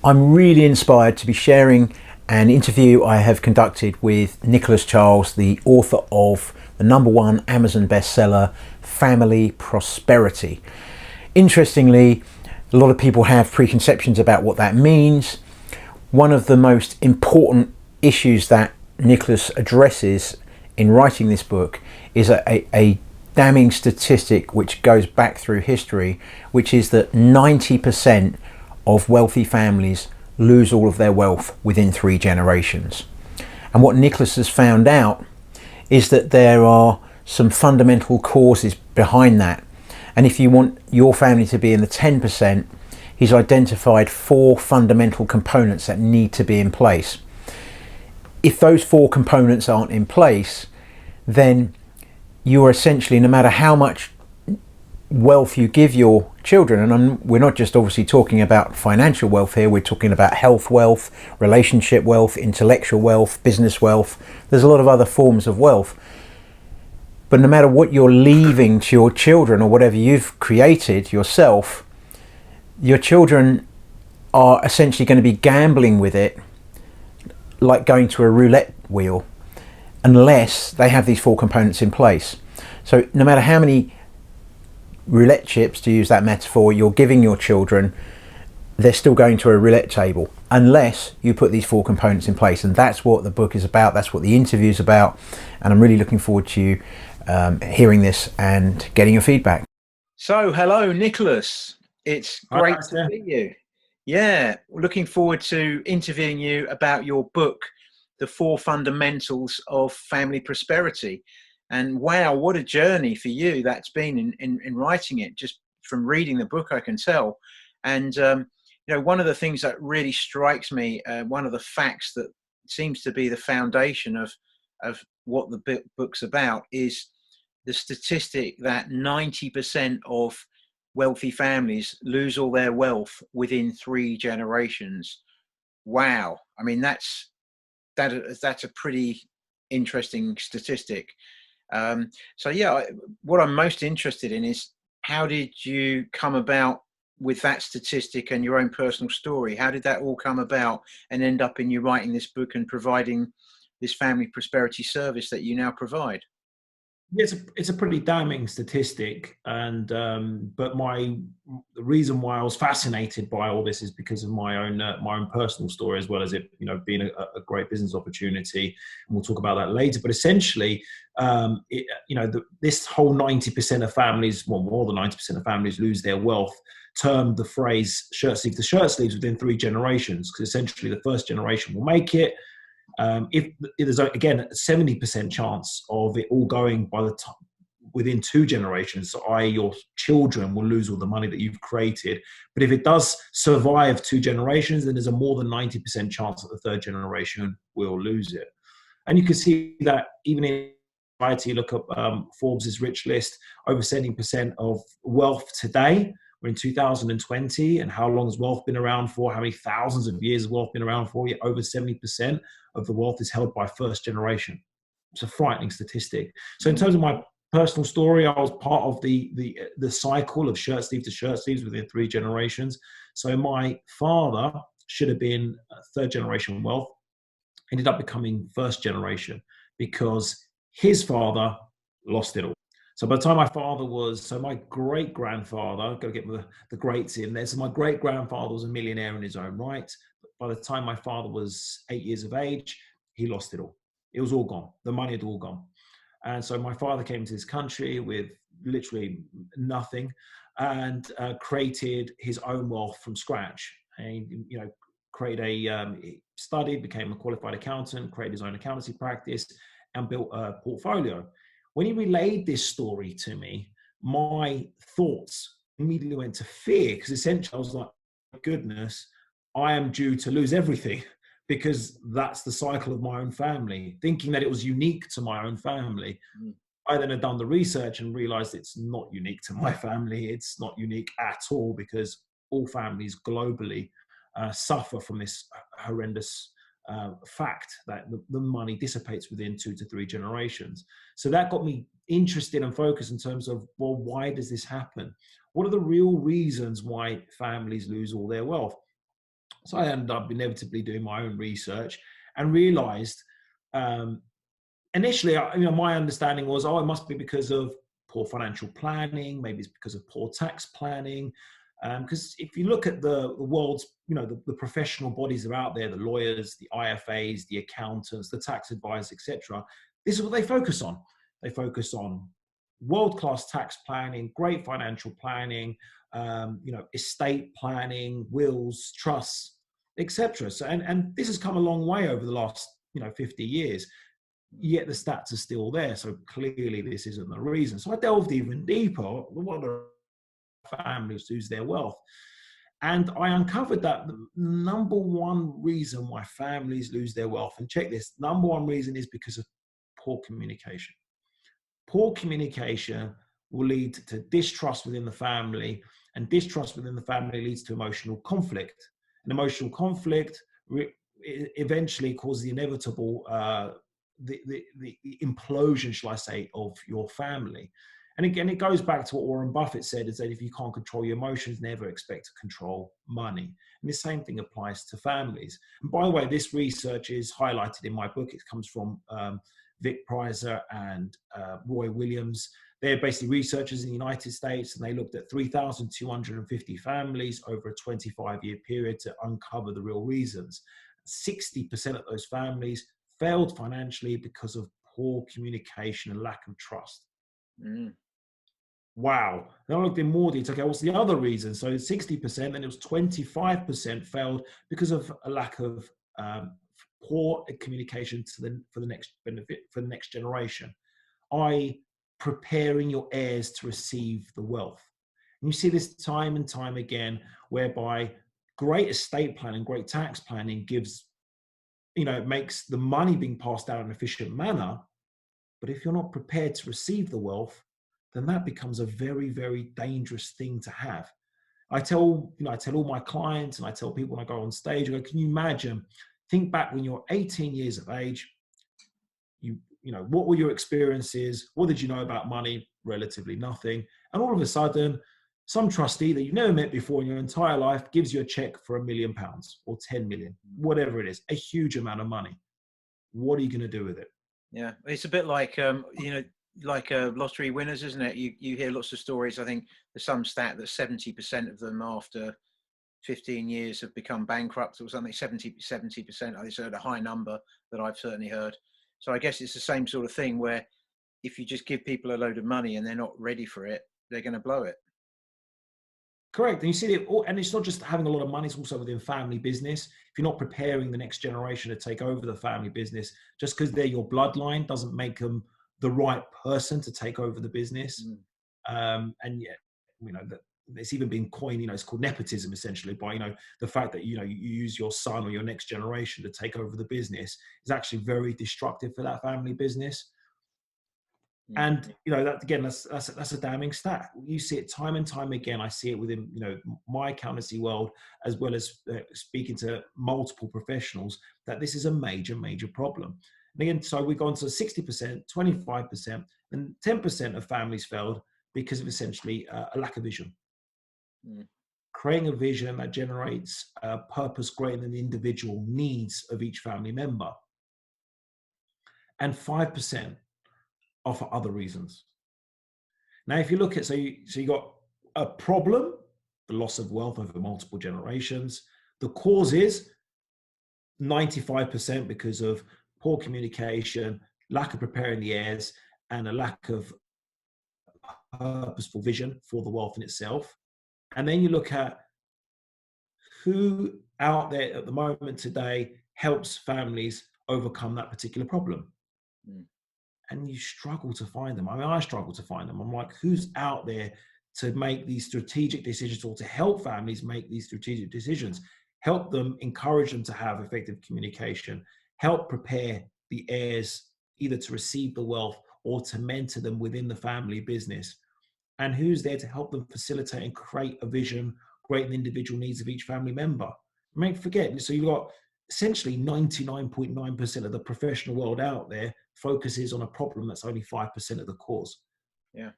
I'm really inspired to be sharing an interview I have conducted with Nicholas Charles, the author of the #1 Amazon bestseller, Family Prosperity. Interestingly, a lot of people have preconceptions about what that means. One of the most important issues that Nicholas addresses in writing this book is a damning statistic which goes back through history, which is that 90% of wealthy families lose all of their wealth within 3 generations. And what Nicholas has found out is that there are some fundamental causes behind that. And if you want your family to be in the 10%, he's identified 4 fundamental components that need to be in place. If those 4 components aren't in place, then you are essentially, no matter how much wealth you give your children, and we're not just obviously talking about financial wealth here, we're talking about health wealth, relationship wealth, intellectual wealth, business wealth. There's a lot of other forms of wealth. But no matter what you're leaving to your children or whatever you've created yourself, your children are essentially going to be gambling with it like going to a roulette wheel, unless they have these 4 components in place. So no matter how many roulette chips, to use that metaphor, you're giving your children, they're still going to a roulette table unless you put these 4 components in place. And that's what the book is about, that's what the interview is about, and I'm really looking forward to you hearing this and getting your feedback. So hello Nicholas, it's Hi, great to Alistair. meet you. Yeah, looking forward to interviewing you about your book, The 4 Fundamentals of Family Prosperity. And wow, what a journey for you that's been in writing it. Just from reading the book, I can tell. And one of the things that really strikes me, one of the facts that seems to be the foundation of what the book's about, is the statistic that 90% of wealthy families lose all their wealth within 3 generations. Wow. I mean, that's a pretty interesting statistic. So yeah, what I'm most interested in is, how did you come about with that statistic and your own personal story? How did that all come about and end up in you writing this book and providing this family prosperity service that you now provide? It's a pretty damning statistic, and but the reason why I was fascinated by all this is because of my own personal story, as well as it being a great business opportunity, and we'll talk about that later. But essentially, this whole 90% of families, well, more than 90% of families lose their wealth, termed the phrase "shirt sleeve to shirt sleeves" within 3 generations, because essentially the first generation will make it. If there's again a 70% chance of it all going by the time within 2 generations, so i.e. your children will lose all the money that you've created. But if it does survive 2 generations, then there's a more than 90% chance that the 3rd generation will lose it. And you can see that even in society. Look up Forbes' rich list. Over 70% of wealth today, we're in 2020, and how long has wealth been around for? How many thousands of years has wealth been around for? Yet over 70% of the wealth is held by 1st generation. It's a frightening statistic. So in terms of my personal story, I was part of the cycle of shirt sleeve to shirt sleeves within 3 generations. So my father should have been 3rd generation wealth, ended up becoming 1st generation because his father lost it all. So by the time my father was, so my great grandfather, I've got to get the greats in there. So my great grandfather was a millionaire in his own right. But by the time my father was 8 years of age, he lost it all. It was all gone. The money had all gone. And so my father came to this country with literally nothing, and created his own wealth from scratch. And he studied, became a qualified accountant, created his own accountancy practice, and built a portfolio. When he relayed this story to me, my thoughts immediately went to fear, because essentially I was like, goodness, I am due to lose everything, because that's the cycle of my own family, thinking that it was unique to my own family. I then had done the research and realized it's not unique to my family. It's not unique at all, because all families globally suffer from this horrendous fact that the money dissipates within 2 to 3 generations. So that got me interested and focused in terms of, well, why does this happen? What are the real reasons why families lose all their wealth? So I ended up inevitably doing my own research and realized, initially, my understanding was, oh, it must be because of poor financial planning. Maybe it's because of poor tax planning. Because if you look at the world's, the professional bodies that are out there, the lawyers, the IFAs, the accountants, the tax advisors, etc., this is what they focus on. They focus on world-class tax planning, great financial planning, estate planning, wills, trusts, etc. So, and this has come a long way over the last, 50 years. Yet the stats are still there. So clearly this isn't the reason. So I delved even deeper. What are families lose their wealth? And I uncovered that the number one reason why families lose their wealth, and check this, number one reason is because of poor communication. Poor communication will lead to distrust within the family, and distrust within the family leads to emotional conflict. And emotional conflict eventually causes the inevitable the implosion, shall I say, of your family. And again, it goes back to what Warren Buffett said, is that if you can't control your emotions, never expect to control money. And the same thing applies to families. And by the way, this research is highlighted in my book. It comes from Vic Prizer and Roy Williams. They're basically researchers in the United States, and they looked at 3,250 families over a 25-year period to uncover the real reasons. 60% of those families failed financially because of poor communication and lack of trust. Wow. Then I looked in more detail. Okay, what's the other reason? So 60%, and it was 25% failed because of a lack of poor communication for the next benefit, for the next generation, i.e., preparing your heirs to receive the wealth. And you see this time and time again, whereby great estate planning, great tax planning gives, it makes the money being passed out in an efficient manner. But if you're not prepared to receive the wealth, then that becomes a very, very dangerous thing to have. I tell all my clients, and I tell people when I go on stage, I go, can you imagine, think back when you're 18 years of age, what were your experiences? What did you know about money? Relatively nothing. And all of a sudden, some trustee that you've never met before in your entire life gives you a check for £1 million or 10 million, whatever it is, a huge amount of money. What are you going to do with it? Yeah, it's a bit like, like lottery winners, isn't it? You hear lots of stories. I think there's some stat that 70% of them after 15 years have become bankrupt or something. 70%. It's a high number that I've certainly heard. So I guess it's the same sort of thing where if you just give people a load of money and they're not ready for it, they're going to blow it. Correct. And you see it, and it's not just having a lot of money, it's also within family business. If you're not preparing the next generation to take over the family business, just because they're your bloodline doesn't make them the right person to take over the business. And yet, that it's even been coined, it's called nepotism, essentially, by, the fact that, you use your son or your next generation to take over the business is actually very destructive for that family business. And that again, that's a damning stat. You see it time and time again. I see it within my accountancy world, as well as speaking to multiple professionals, that this is a major problem. And again, so we go on to 60%, 25%, and 10% of families failed because of essentially a lack of vision. Creating a vision that generates a purpose greater than the individual needs of each family member, and 5% are for other reasons. Now, if you look at, so you got a problem, the loss of wealth over multiple generations. The cause is 95% because of poor communication, lack of preparing the heirs, and a lack of purposeful vision for the wealth in itself. And then you look at who out there at the moment today helps families overcome that particular problem. And you struggle to find them. I mean, I struggle to find them. I'm like, who's out there to make these strategic decisions, or to help families make these strategic decisions, help them, encourage them to have effective communication, help prepare the heirs either to receive the wealth or to mentor them within the family business? And who's there to help them facilitate and create a vision, create the individual needs of each family member? I mean, forget, so you've got essentially 99.9% of the professional world out there focuses on a problem that's only 5% of the cause. Yeah.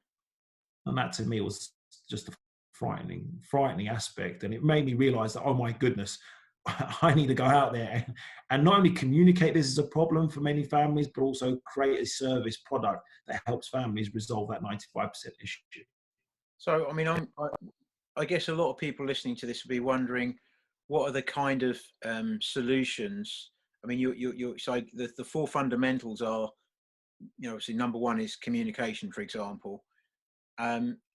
And that to me was just a frightening aspect. And it made me realize that, oh my goodness, I need to go out there and not only communicate this as a problem for many families, but also create a service product that helps families resolve that 95% issue. So, I mean, I guess a lot of people listening to this will be wondering, what are the kind of solutions? I mean, so the four fundamentals are, obviously number one is communication, for example.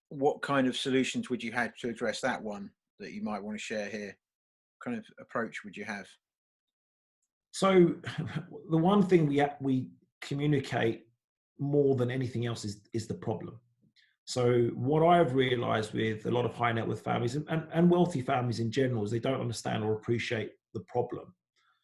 What kind of solutions would you have to address that one that you might want to share here? What kind of approach would you have? So the one thing we communicate more than anything else is the problem. So what I've realized with a lot of high net worth families and wealthy families in general is they don't understand or appreciate the problem.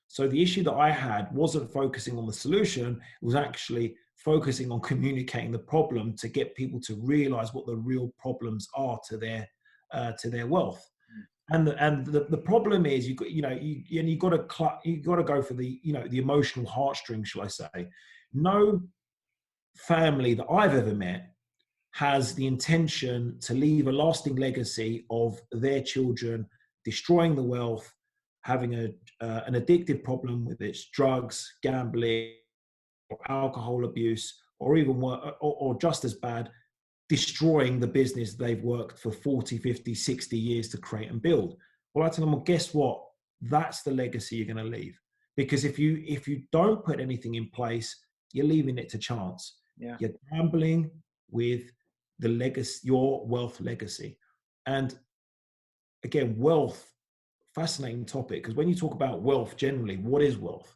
So the issue that I had wasn't focusing on the solution, it was actually focusing on communicating the problem to get people to realize what the real problems are to their wealth. And the problem is you got to go for the the emotional heartstrings, shall I say. No family that I've ever met has the intention to leave a lasting legacy of their children destroying the wealth, having an addictive problem with its drugs, gambling, or alcohol abuse, or even or just as bad, destroying the business they've worked for 40, 50, 60 years to create and build. Well, I tell them, well, guess what? That's the legacy you're going to leave. Because if you don't put anything in place, you're leaving it to chance. Yeah. You're gambling with the legacy, your wealth legacy. And again, wealth, fascinating topic, because when you talk about wealth generally, what is wealth?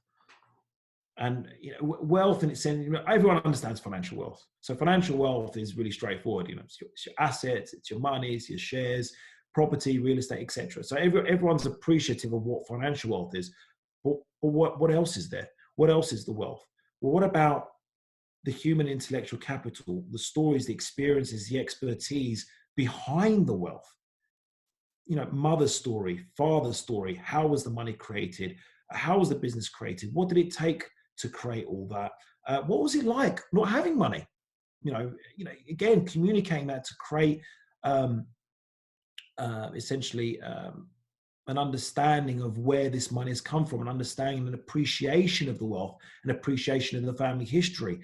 And wealth in its sense, everyone understands financial wealth. So financial wealth is really straightforward. It's your assets, it's your money, it's your shares, property, real estate, etc. So everyone's appreciative of what financial wealth is. But what else is there? What else is the wealth? Well, what about the human intellectual capital, the stories, the experiences, the expertise behind the wealth? Mother's story, father's story. How was the money created? How was the business created? What did it take to create all that? What was it like not having money? Again, communicating that to create essentially an understanding of where this money has come from, an understanding and appreciation of the wealth, an appreciation of the family history.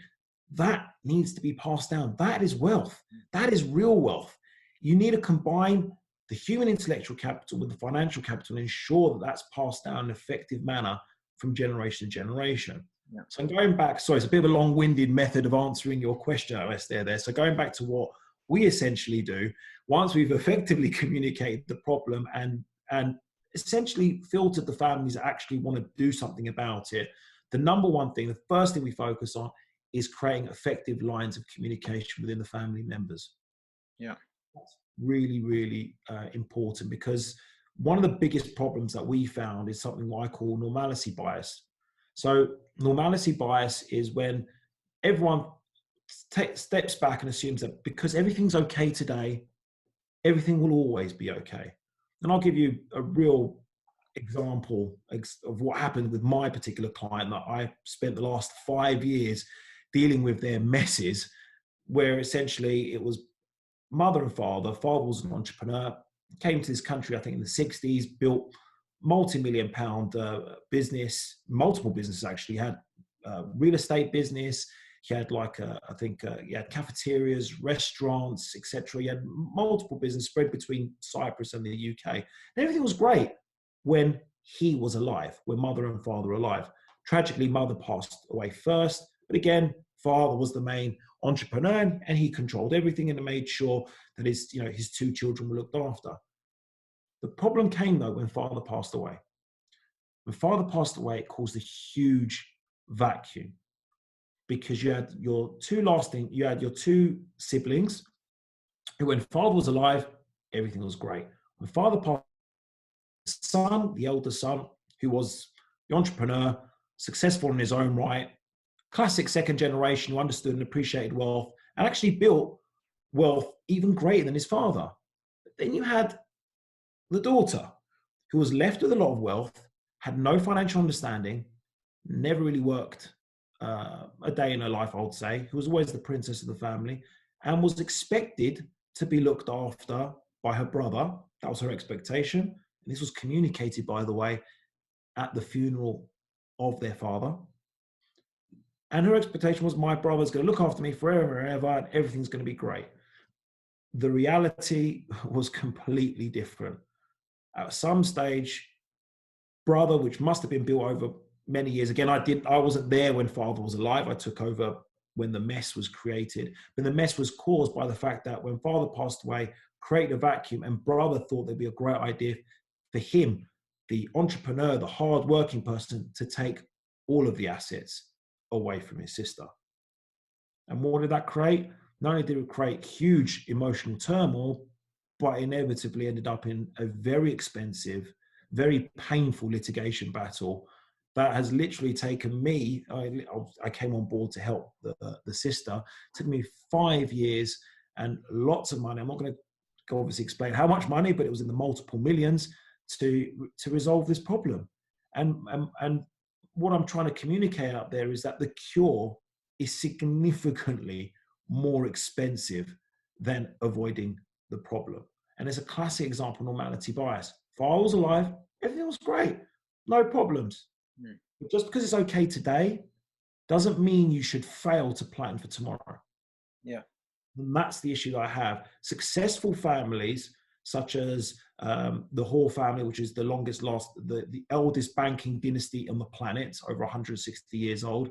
That needs to be passed down. That is wealth. That is real wealth. You need to combine the human intellectual capital with the financial capital and ensure that that's passed down in an effective manner from generation to generation. Yeah. So going back, sorry, it's a bit of a long-winded method of answering your question, Esther, there. So going back to what we essentially do, once we've effectively communicated the problem and essentially filtered the families that actually want to do something about it, the number one thing, the first thing we focus on is creating effective lines of communication within the family members. Yeah. That's really, really important, because one of the biggest problems that we found is something I call normality bias. So normality bias is when everyone steps back and assumes that because everything's okay today, everything will always be okay. And I'll give you a real example of what happened with my particular client that I spent the last 5 years dealing with their messes, where essentially it was mother and father. Father was an entrepreneur, came to this country, I think in the 60s, built multi-million pound business, multiple businesses actually. He had real estate business. He had he had cafeterias, restaurants, etc. He had multiple business spread between Cyprus and the UK. And everything was great when he was alive, when mother and father were alive. Tragically, mother passed away first. But again, father was the main entrepreneur and he controlled everything and made sure that his two children were looked after. The problem came though when father passed away. When father passed away, it caused a huge vacuum, because you had your two siblings who, when father was alive, everything was great. When father passed, the elder son, who was the entrepreneur, successful in his own right, classic second generation who understood and appreciated wealth and actually built wealth even greater than his father. But then you had the daughter, who was left with a lot of wealth, had no financial understanding, never really worked a day in her life, I would say, who was always the princess of the family and was expected to be looked after by her brother. That was her expectation. And this was communicated, by the way, at the funeral of their father. And her expectation was, my brother's going to look after me forever and ever, and everything's going to be great. The reality was completely different. At some stage, brother, which must have been built over many years. Again, I wasn't there when father was alive. I took over when the mess was created. But the mess was caused by the fact that when father passed away, created a vacuum, and brother thought there'd be a great idea for him, the entrepreneur, the hard-working person, to take all of the assets away from his sister. And what did that create? Not only did it create huge emotional turmoil, but inevitably ended up in a very expensive, very painful litigation battle that has literally taken me, I came on board to help the sister. It took me 5 years and lots of money. I'm not going to obviously explain how much money, but it was in the multiple millions to resolve this problem. And what I'm trying to communicate out there is that the cure is significantly more expensive than avoiding the problem. And it's a classic example of normality bias. If I was alive, everything was great, no problems. But just because it's okay today doesn't mean you should fail to plan for tomorrow. Yeah. And that's the issue that I have. Successful families, such as the Hall family, which is the the eldest banking dynasty on the planet, over 160 years old,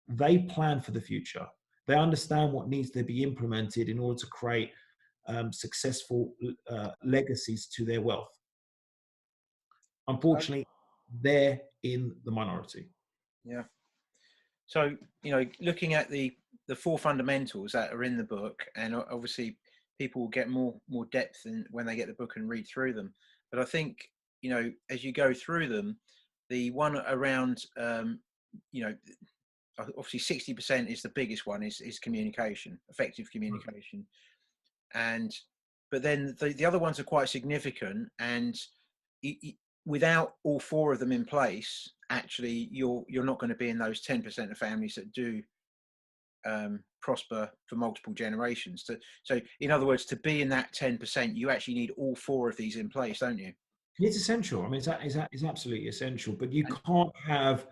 they plan for the future. They understand what needs to be implemented in order to create successful legacies to their wealth. Unfortunately, they're in the minority. Yeah. So, looking at the 4 fundamentals that are in the book, and obviously people will get more depth when they get the book and read through them. But I think, as you go through them, the one around, obviously 60% is the biggest one, is communication, effective communication. But then the other ones are quite significant, and without all 4 of them in place, actually you're not going to be in those 10% of families that do prosper for multiple generations. So in other words, to be in that 10%, you actually need all 4 of these in place, don't you? It's essential. I mean, it's absolutely essential. But you can't have.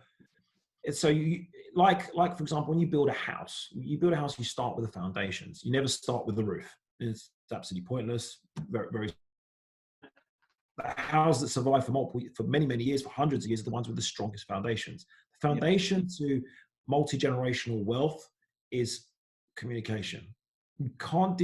So you like for example, when you build a house, you start with the foundations. You never start with the roof. It's absolutely pointless. Very, very. The houses that survive for many years, for hundreds of years, are the ones with the strongest foundations. The foundation to multi-generational wealth is communication. You can't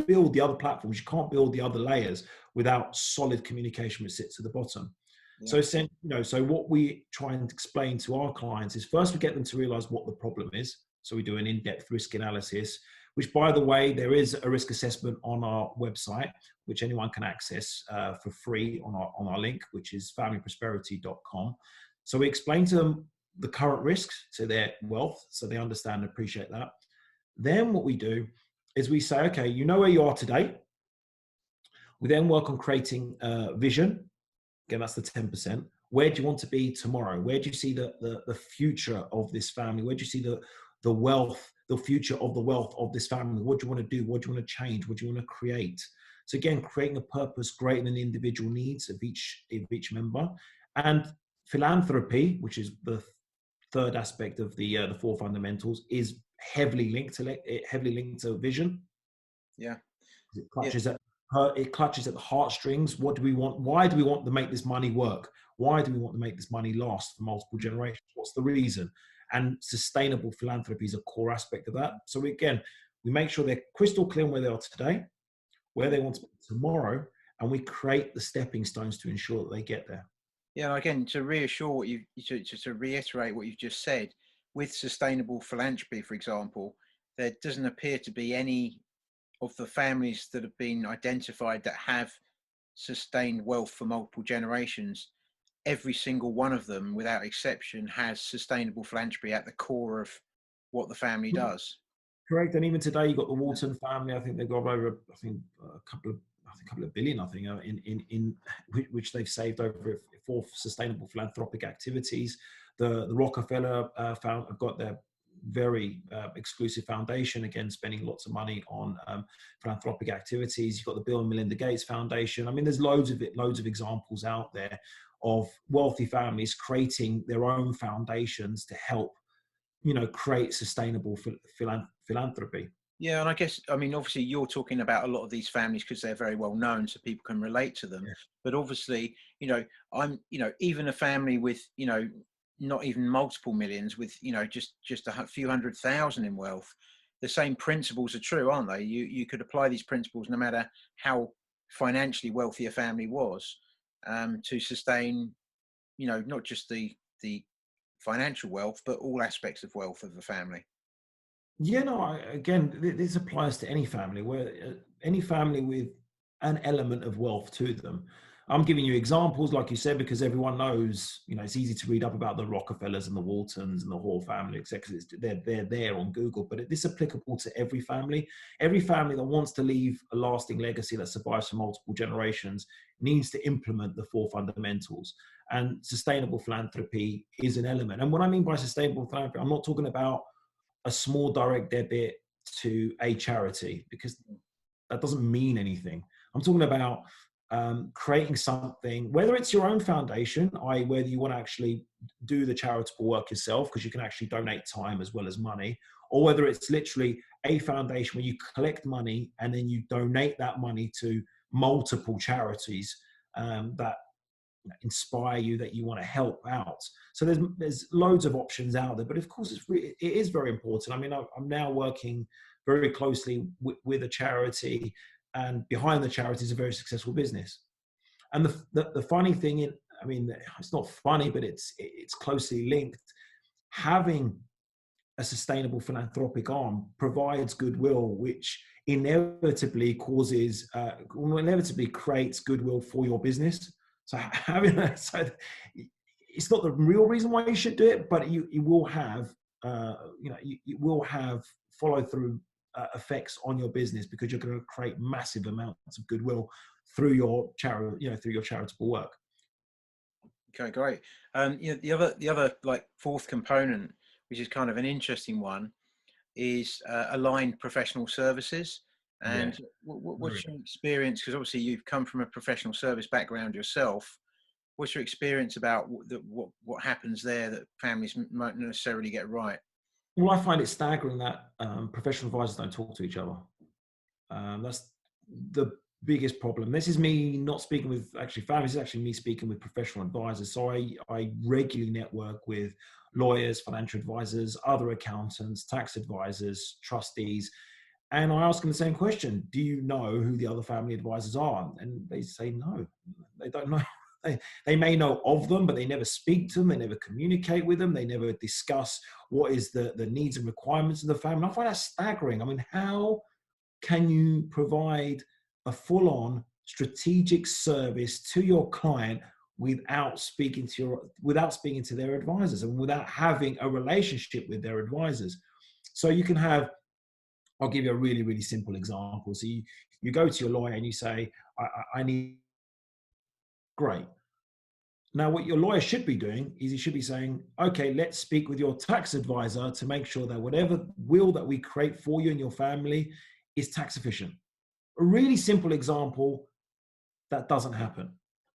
build the other platforms, you can't build the other layers without solid communication which sits at the bottom. Yeah. So what we try and explain to our clients is, first we get them to realize what the problem is. So we do an in-depth risk analysis, which, by the way, there is a risk assessment on our website, which anyone can access for free on our link, which is familyprosperity.com. So we explain to them the current risks to their wealth, so they understand and appreciate that. Then what we do is we say, okay, you know where you are today. We then work on creating vision. Again, that's the 10%. Where do you want to be tomorrow? Where do you see the future of this family? Where do you see the wealth, the future of the wealth of this family? What do you want to do? What do you want to change? What do you want to create? So again, creating a purpose greater than the individual needs of each member. And philanthropy, which is the third aspect of the 4 fundamentals, is heavily linked to vision. Yeah. It clutches at the heartstrings. What do we want? Why do we want to make this money work? Why do we want to make this money last for multiple generations? What's the reason? And sustainable philanthropy is a core aspect of that. So we make sure they're crystal clear on where they are today, where they want to be tomorrow, and we create the stepping stones to ensure that they get there. Yeah, again, to reassure to reiterate what you've just said, with sustainable philanthropy, for example, there doesn't appear to be any of the families that have been identified that have sustained wealth for multiple generations. Every single one of them, without exception, has sustainable philanthropy at the core of what the family does. Correct. And even today, you've got the Walton family. I think they've got over, a couple of billion, in which they've saved over for sustainable philanthropic activities. The Rockefeller have got their very exclusive foundation, again spending lots of money on philanthropic activities. You've got the Bill and Melinda Gates Foundation. I mean, there's loads of examples out there of wealthy families creating their own foundations to help, create sustainable philanthropy. Yeah, and I guess, I mean, obviously you're talking about a lot of these families because they're very well known, so people can relate to them. Yeah. But obviously, even a family with, not even multiple millions, with, just a few 100,000 in wealth, the same principles are true, aren't they? You could apply these principles no matter how financially wealthy a family was, to sustain, not just the financial wealth, but all aspects of wealth of the family. Yeah, no, again, this applies to any family, where any family with an element of wealth to them. I'm giving you examples, like you said, because everyone knows, it's easy to read up about the Rockefellers and the Waltons and the Hall family, etc. They're there on Google, but this is applicable to every family. Every family that wants to leave a lasting legacy that survives for multiple generations needs to implement the four fundamentals. And sustainable philanthropy is an element. And what I mean by sustainable philanthropy, I'm not talking about a small direct debit to a charity, because that doesn't mean anything. I'm talking about creating something, whether it's your own foundation, i.e. whether you want to actually do the charitable work yourself, because you can actually donate time as well as money, or whether it's literally a foundation where you collect money and then you donate that money to multiple charities that inspire you, that you want to help out. So there's loads of options out there, but of course it is very important. I mean, I'm now working very closely with a charity, and behind the charity is a very successful business. And the funny thing, I mean, it's not funny, but it's closely linked. Having a sustainable philanthropic arm provides goodwill, which inevitably creates goodwill for your business. So having that, so it's not the real reason why you should do it, but you will have, you will have follow through effects on your business, because you're going to create massive amounts of goodwill through your through your charitable work. Okay, great. The other like fourth component, which is kind of an interesting one, is aligned professional services. Yeah. And what's your experience? Because obviously you've come from a professional service background yourself. What's your experience about what happens there that families might not necessarily get right? Well, I find it staggering that professional advisors don't talk to each other. That's the biggest problem. This is me not speaking with actually families, it's actually me speaking with professional advisors. So I regularly network with lawyers, financial advisors, other accountants, tax advisors, trustees, and I ask them the same question: do you know who the other family advisors are? And they say no, they don't know. They may know of them, but they never speak to them. They never communicate with them. They never discuss what is the needs and requirements of the family. I find that staggering. I mean, how can you provide a full-on strategic service to your client without speaking to their advisors, and without having a relationship with their advisors? So you can have, I'll give you a really, really simple example. So you go to your lawyer and you say, I need, great. Now, what your lawyer should be doing is he should be saying, okay, let's speak with your tax advisor to make sure that whatever will that we create for you and your family is tax efficient. A really simple example that doesn't happen.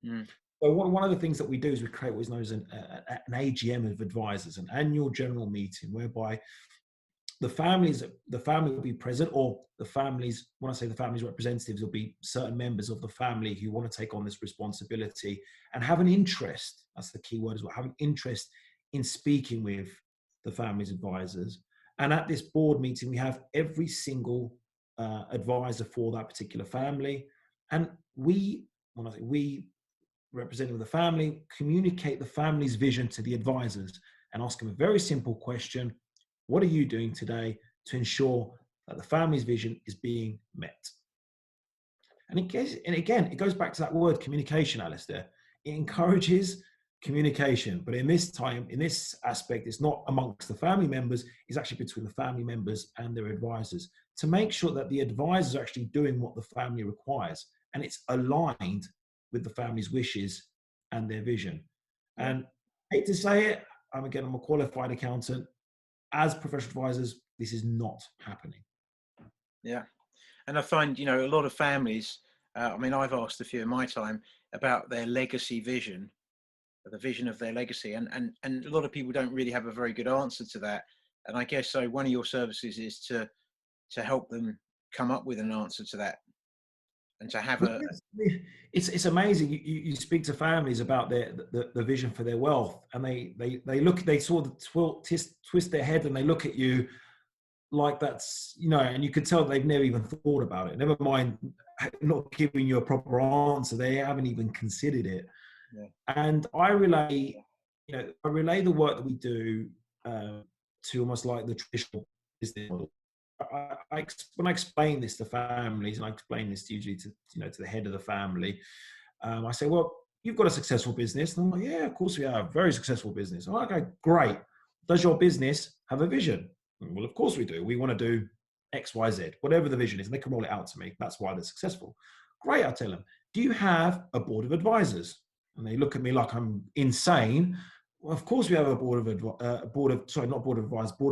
Mm. So one of the things that we do is we create what is known as an Agm of Advisors, an annual general meeting, whereby the family will be present, or the families, when I say the family's representatives, will be certain members of the family who want to take on this responsibility and have an interest, that's the key word as well, have an interest in speaking with the family's advisors. And at this board meeting, we have every single advisor for that particular family. And when I say we, representing the family, communicate the family's vision to the advisors and ask them a very simple question: what are you doing today to ensure that the family's vision is being met? And again, it goes back to that word communication, Alistair. It encourages communication, but in this aspect, it's not amongst the family members, it's actually between the family members and their advisors, to make sure that the advisors are actually doing what the family requires, and it's aligned with the family's wishes and their vision. And I hate to say it, I'm a qualified accountant. As professional advisors, this is not happening. Yeah. And I find, a lot of families, I mean, I've asked a few in my time about their legacy vision. the vision of their legacy, and a lot of people don't really have a very good answer to that. And I guess so. One of your services is to help them come up with an answer to that, and to have Well, a yes, it's amazing. You speak to families about the vision for their wealth, and they sort of twist their head and they look at you like that's, and you could tell they've never even thought about it. Never mind not giving you a proper answer, they haven't even considered it. yeah. And I relay the work that we do to almost like the traditional business model. When I explain this to families, and I explain this usually to the head of the family, I say, well, you've got a successful business. And I'm like, yeah, of course we have. Very successful business. Oh, okay, great. Does your business have a vision? Well, of course we do. We want to do X, Y, Z, whatever the vision is. And they can roll it out to me. That's why they're successful. Great, I tell them. Do you have a board of advisors? And they look at me like I'm insane. Well, of course we have a board of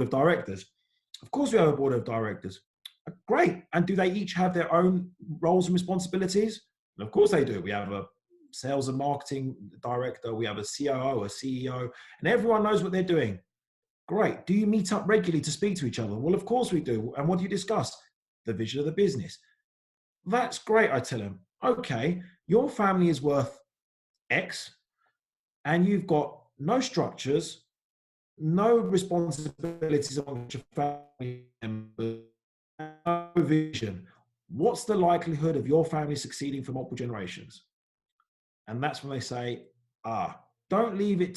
directors. Of course we have a board of directors. Great. And do they each have their own roles and responsibilities? And of course they do. We have a sales and marketing director. We have a COO, a CEO, and everyone knows what they're doing. Great. Do you meet up regularly to speak to each other? Well, of course we do. And what do you discuss? The vision of the business. That's great, I tell them. Okay, your family is worth X, and you've got no structures, no responsibilities on your family members, no vision. What's the likelihood of your family succeeding for multiple generations? And that's when they say, you don't leave it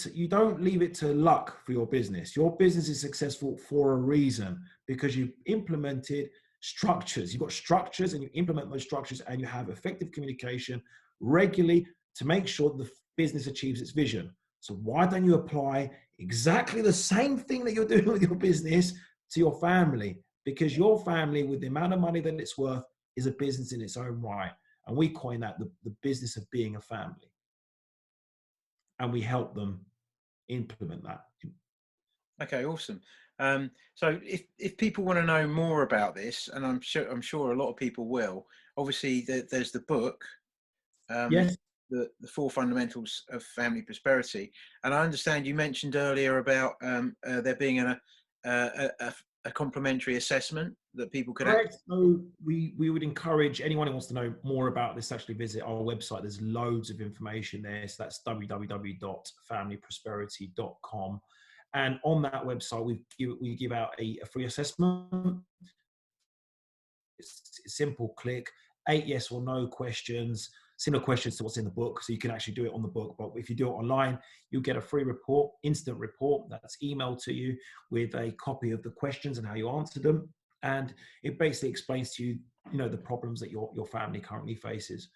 to luck for your business. Your business is successful for a reason, because you've implemented structures. You've got structures and you implement those structures, and you have effective communication regularly to make sure the business achieves its vision. So why don't you apply exactly the same thing that you're doing with your business to your family? Because your family, with the amount of money that it's worth, is a business in its own right. And we coin that the business of being a family. And we help them implement that. Okay, awesome. So if people want to know more about this, and I'm sure a lot of people will, obviously there's the book, Yes. the Four Fundamentals of Family Prosperity, and I understand you mentioned earlier about there being a complimentary assessment that people could. Correct. So we would encourage anyone who wants to know more about this, actually visit our website. There's loads of information there. So that's www.familyprosperity.com. And on that website, we give out a free assessment. It's a simple click, 8 yes or no questions, similar questions to what's in the book. So you can actually do it on the book. But if you do it online, you'll get a free report, instant report that's emailed to you with a copy of the questions and how you answered them. And it basically explains to you, the problems that your family currently faces.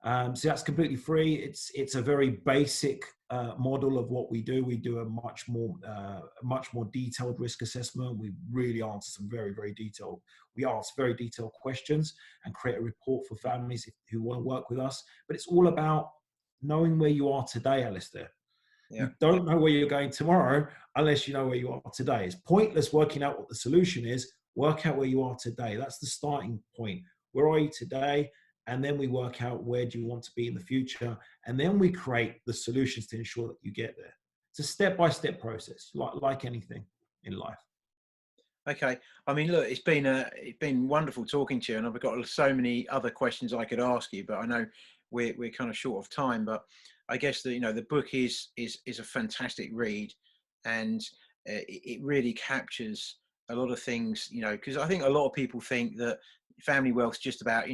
So that's completely free. It's a very basic model of what we do. We do a much more detailed risk assessment. We really answer some very, very detailed. We ask very detailed questions and create a report for families who want to work with us. But it's all about knowing where you are today, Alistair. Yeah. You don't know where you're going tomorrow unless you know where you are today. It's pointless working out what the solution is. Work out where you are today. That's the starting point. Where are you today? And then we work out where do you want to be in the future. And then we create the solutions to ensure that you get there. It's a step-by-step process, like anything in life. Okay. I mean, look, it's been wonderful talking to you, and I've got so many other questions I could ask you, but I know we're kind of short of time. But I guess the book is a fantastic read, and it really captures a lot of things. Because I think a lot of people think that family wealth is just about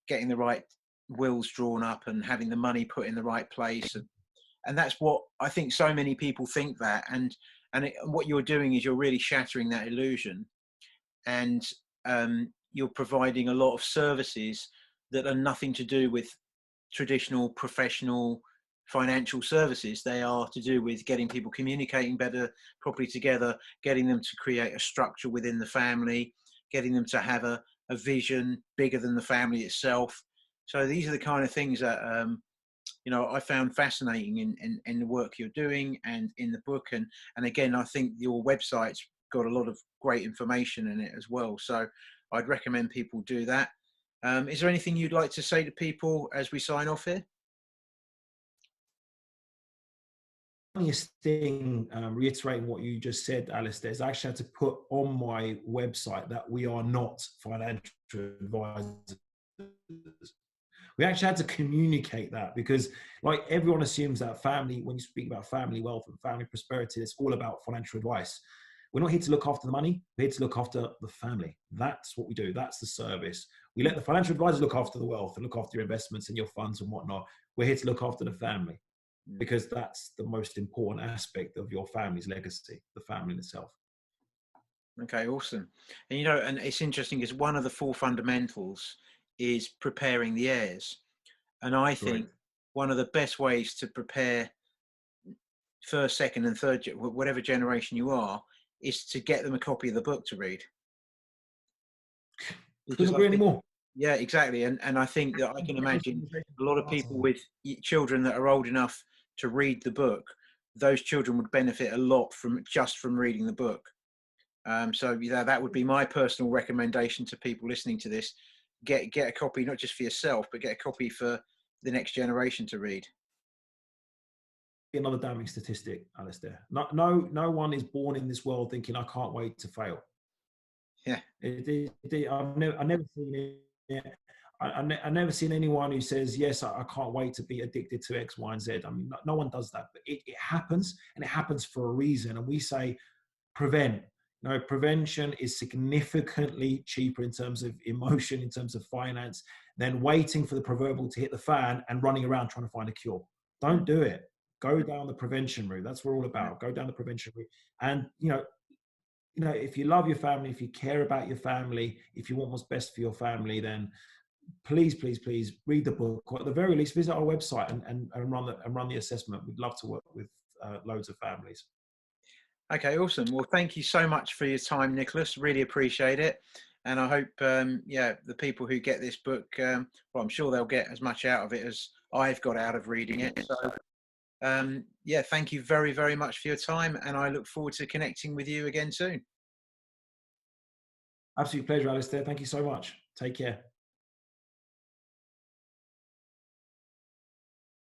getting the right wills drawn up and having the money put in the right place, and that's what I think so many people think that, and what you're doing is you're really shattering that illusion, and you're providing a lot of services that are nothing to do with traditional professional financial services. They are to do with getting people communicating better, properly together, getting them to create a structure within the family, getting them to have a vision bigger than the family itself. So these are the kind of things that I found fascinating in the work you're doing and in the book. And again, I think your website's got a lot of great information in it as well. So I'd recommend people do that. Is there anything you'd like to say to people as we sign off here? funniest thing, reiterating what you just said, Alistair, is I actually had to put on my website that we are not financial advisors. We actually had to communicate that, because like everyone assumes that family, when you speak about family wealth and family prosperity, it's all about financial advice. We're not here to look after the money. We're here to look after the family. That's what we do. That's the service. We let the financial advisors look after the wealth and look after your investments and your funds and whatnot. We're here to look after the family, because that's the most important aspect of your family's legacy, the family in itself. Okay, awesome. And you know, and it's interesting because one of the 4 fundamentals is preparing the heirs. And I think Correct. one of the best ways to prepare first, second, and third, whatever generation you are, is to get them a copy of the book to read. Because Couldn't I agree think, anymore. yeah, exactly. And I think that I can imagine a lot of people with children that are old enough to read the book, those children would benefit a lot from reading the book. So yeah, that would be my personal recommendation to people listening to this. Get a copy, not just for yourself, but get a copy for the next generation to read. Another damning statistic, Alistair. No one is born in this world thinking, I can't wait to fail. Yeah. I've never seen it. I never seen anyone who says, yes, I can't wait to be addicted to X, Y, and Z. I mean, no one does that, but it happens, and it happens for a reason. And we say prevent. No, prevention is significantly cheaper in terms of emotion, in terms of finance, than waiting for the proverbial to hit the fan and running around trying to find a cure. Don't do it. Go down the prevention route. That's what we're all about. Go down the prevention route. And, if you love your family, if you care about your family, if you want what's best for your family, then please, please, please read the book, or at the very least visit our website and run the assessment. We'd love to work with loads of families. Okay, awesome. Well, thank you so much for your time, Nicholas. Really appreciate it. And I hope, the people who get this book, well, I'm sure they'll get as much out of it as I've got out of reading it. So, thank you very, very much for your time. And I look forward to connecting with you again soon. Absolute pleasure, Alistair. Thank you so much. Take care.